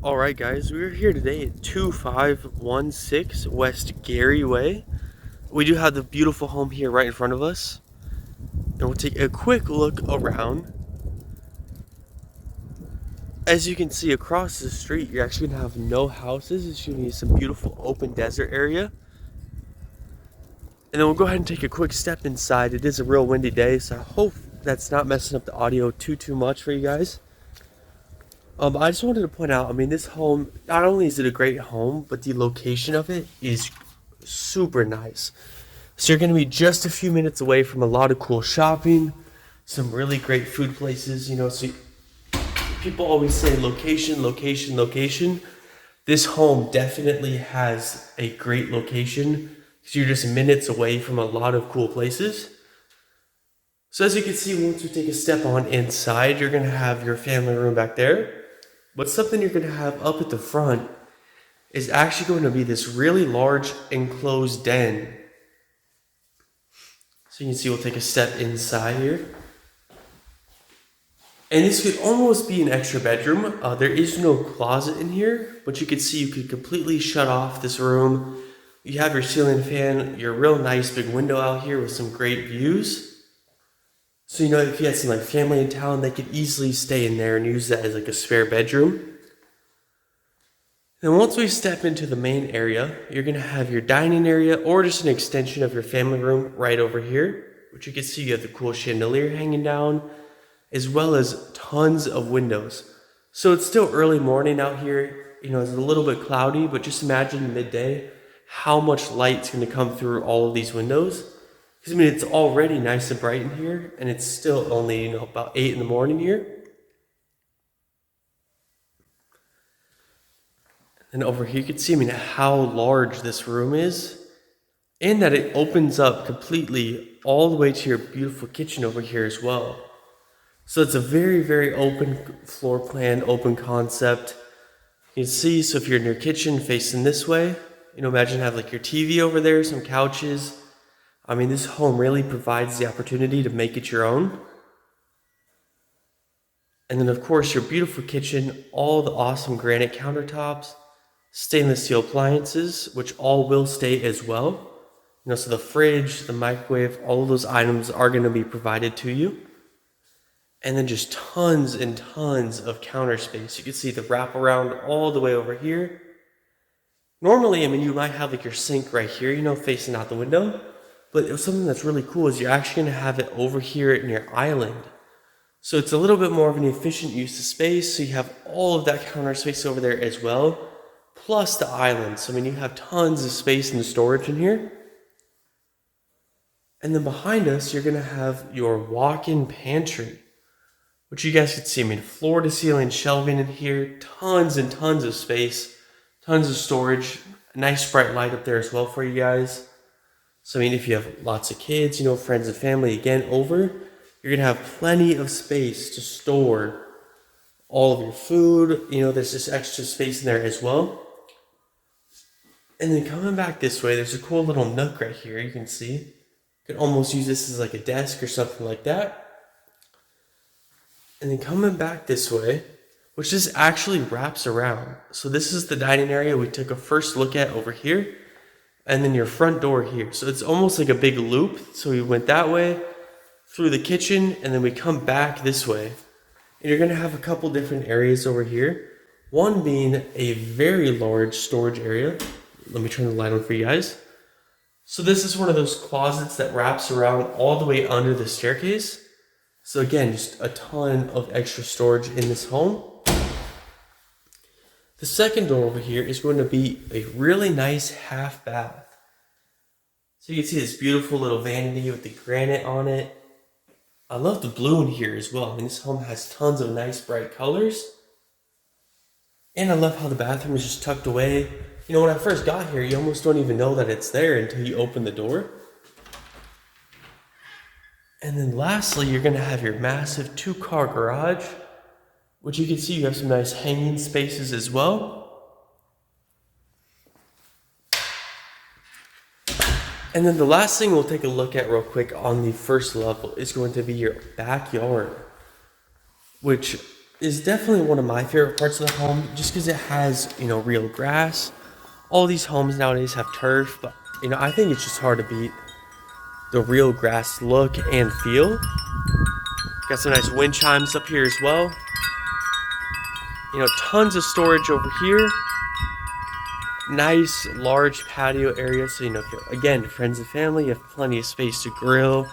Alright guys, we're here today at 2516 West Gary Way. We do have the beautiful home here right in front of us. And we'll take a quick look around. As you can see across the street, you're actually going to have no houses. It's going to be some beautiful open desert area. And then we'll go ahead and take a quick step inside. It is a real windy day, so I hope that's not messing up the audio too much for you guys. I just wanted to point out, I mean, this home, not only is it a great home, but the location of it is super nice. So you're going to be just a few minutes away from a lot of cool shopping, some really great food places, so people always say location, location, location. This home definitely has a great location because you're just minutes away from a lot of cool places. So as you can see, once we take a step on inside, you're going to have your family room back there. But something you're going to have up at the front is actually going to be this really large enclosed den. So you can see we'll take a step inside here. And this could almost be an extra bedroom. There is no closet in here, but you can see you could completely shut off this room. You have your ceiling fan, your real nice big window out here with some great views. So if you had some family in town, they could easily stay in there and use that as a spare bedroom. And once we step into the main area, you're going to have your dining area or just an extension of your family room right over here, which you can see you have the cool chandelier hanging down, as well as tons of windows. So it's still early morning out here. It's a little bit cloudy, but just imagine midday how much light's going to come through all of these windows. Because it's already nice and bright in here, and it's still only, about 8 in the morning here. And over here you can see, how large this room is, and that it opens up completely all the way to your beautiful kitchen over here as well. So it's a very, very open floor plan, open concept. You can see, so if you're in your kitchen facing this way, imagine have your TV over there, some couches. This home really provides the opportunity to make it your own. And then, of course, your beautiful kitchen, all the awesome granite countertops, stainless steel appliances, which all will stay as well. So the fridge, the microwave, all of those items are going to be provided to you. And then just tons and tons of counter space. You can see the wraparound all the way over here. Normally, you might have your sink right here, facing out the window. But something that's really cool is you're actually going to have it over here in your island. So it's a little bit more of an efficient use of space. So you have all of that counter space over there as well, plus the island. So you have tons of space in the storage in here. And then behind us, you're going to have your walk-in pantry, which you guys can see. Floor to ceiling shelving in here, tons and tons of space, tons of storage, a nice bright light up there as well for you guys. So if you have lots of kids, friends and family, again, over, you're going to have plenty of space to store all of your food. There's just extra space in there as well. And then coming back this way, there's a cool little nook right here, you can see. You could almost use this as a desk or something like that. And then coming back this way, which this actually wraps around. So this is the dining area we took a first look at over here. And then your front door here. So it's almost like a big loop. So we went that way, through the kitchen, and then we come back this way. And you're going to have a couple different areas over here. One being a very large storage area. Let me turn the light on for you guys. So this is one of those closets that wraps around all the way under the staircase. So again, just a ton of extra storage in this home. The second door over here is going to be a really nice half bath. So you can see this beautiful little vanity with the granite on it. I love the blue in here as well. This home has tons of nice bright colors. And I love how the bathroom is just tucked away. When I first got here, you almost don't even know that it's there until you open the door. And then lastly, you're going to have your massive 2-car garage, which you can see you have some nice hanging spaces as well. And then the last thing we'll take a look at real quick on the first level is going to be your backyard, which is definitely one of my favorite parts of the home, just because it has, real grass. All these homes nowadays have turf, but I think it's just hard to beat the real grass look and feel. Got some nice wind chimes up here as well. Tons of storage over here. Nice large patio area, so if you're, again, friends and family, you have plenty of space to grill,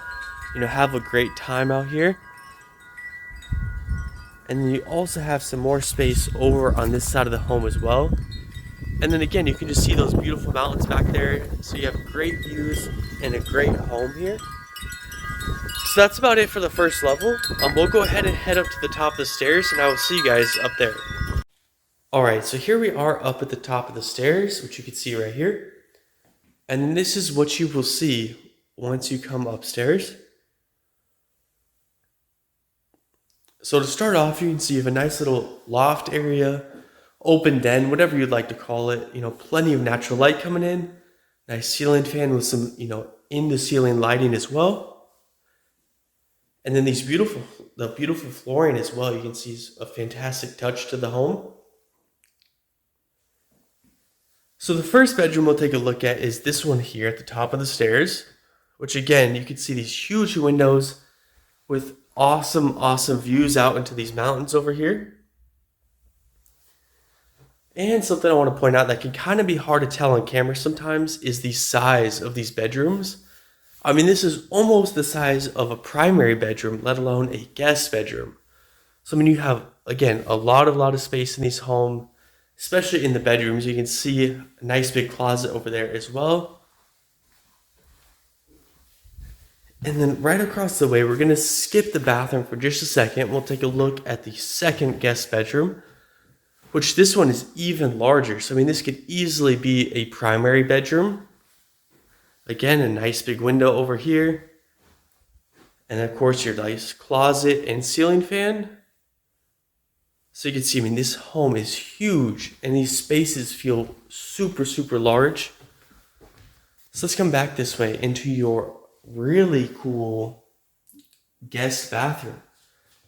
have a great time out here. And then you also have some more space over on this side of the home as well. And then again, you can just see those beautiful mountains back there, so you have great views and a great home here. So that's about it for the first level. We'll go ahead and head up to the top of the stairs, and I will see you guys up there. Alright, so here we are up at the top of the stairs, which you can see right here. And this is what you will see once you come upstairs. So to start off, you can see you have a nice little loft area, open den, whatever you'd like to call it. Plenty of natural light coming in. Nice ceiling fan with some, in the ceiling lighting as well. And then the beautiful flooring as well. You can see a fantastic touch to the home. So the first bedroom we'll take a look at is this one here at the top of the stairs, which again, you can see these huge windows with awesome views out into these mountains over here. And something I want to point out that can kind of be hard to tell on camera sometimes is the size of these bedrooms. This is almost the size of a primary bedroom, let alone a guest bedroom. So you have, again, a lot of space in these homes, especially in the bedrooms. You can see a nice big closet over there as well. And then right across the way, we're going to skip the bathroom for just a second. We'll take a look at the second guest bedroom, which this one is even larger. So this could easily be a primary bedroom. Again, a nice big window over here. And of course, your nice closet and ceiling fan. So you can see, this home is huge and these spaces feel super large. So let's come back this way into your really cool guest bathroom.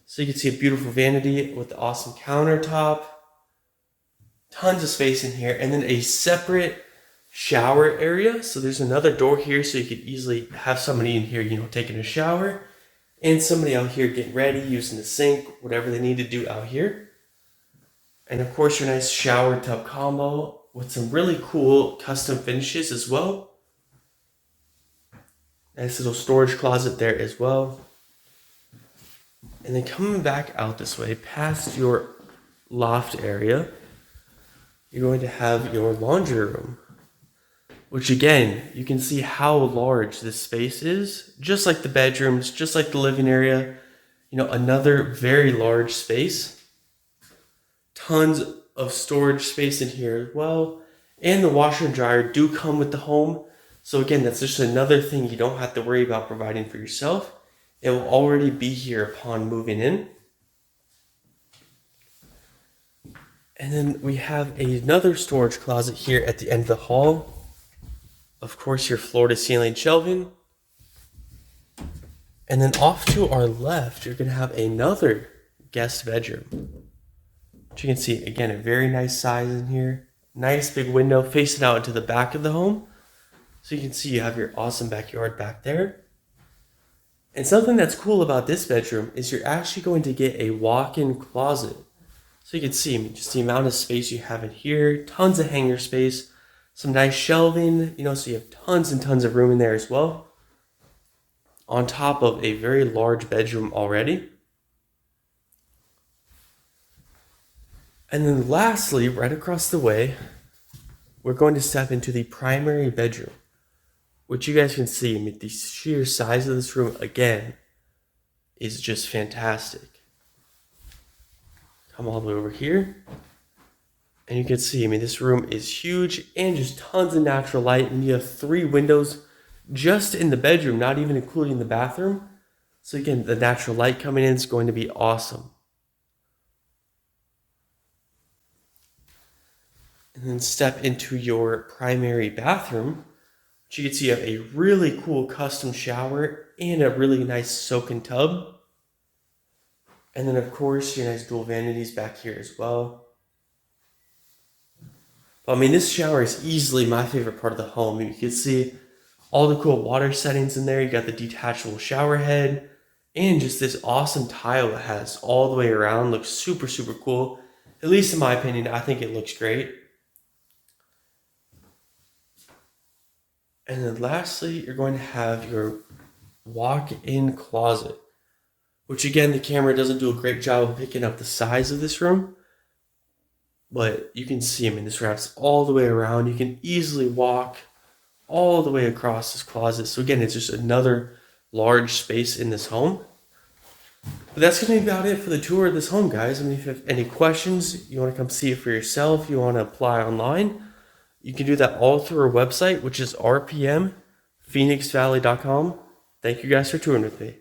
So you can see a beautiful vanity with the awesome countertop. Tons of space in here, and then a separate shower area. So there's another door here, so you could easily have somebody in here, taking a shower, and somebody out here getting ready, using the sink, whatever they need to do out here. And of course, your nice shower tub combo with some really cool custom finishes as well. Nice little storage closet there as well. And then coming back out this way, past your loft area, you're going to have your laundry room, which again, you can see how large this space is, just like the bedrooms, just like the living area, another very large space. Tons of storage space in here as well. And the washer and dryer do come with the home. So again, that's just another thing you don't have to worry about providing for yourself. It will already be here upon moving in. And then we have another storage closet here at the end of the hall. Of course, your floor-to-ceiling shelving. And then off to our left, you're going to have another guest bedroom. Which you can see, again, a very nice size in here. Nice big window facing out into the back of the home. So you can see you have your awesome backyard back there. And something that's cool about this bedroom is you're actually going to get a walk-in closet. So you can see just the amount of space you have in here. Tons of hanger space. Some nice shelving, so you have tons and tons of room in there as well. On top of a very large bedroom already. And then lastly, right across the way, we're going to step into the primary bedroom, which you guys can see, the sheer size of this room, again, is just fantastic. Come all the way over here. And you can see, this room is huge and just tons of natural light. And you have 3 windows just in the bedroom, not even including the bathroom. So again, the natural light coming in is going to be awesome. And then step into your primary bathroom, which you can see you have a really cool custom shower and a really nice soak-in tub. And then of course your nice dual vanities back here as well. But, I mean, this shower is easily my favorite part of the home. You can see all the cool water settings in there. You got the detachable shower head and just this awesome tile it has all the way around. Looks super, super cool. At least in my opinion, I think it looks great. And then lastly, you're going to have your walk-in closet, which again, the camera doesn't do a great job of picking up the size of this room, but you can see, I mean, this wraps all the way around. You can easily walk all the way across this closet. So again, it's just another large space in this home. But that's going to be about it for the tour of this home, guys. I mean, if you have any questions, you want to come see it for yourself, you want to apply online, you can do that all through our website, which is rpmphoenixvalley.com. Thank you guys for touring with me.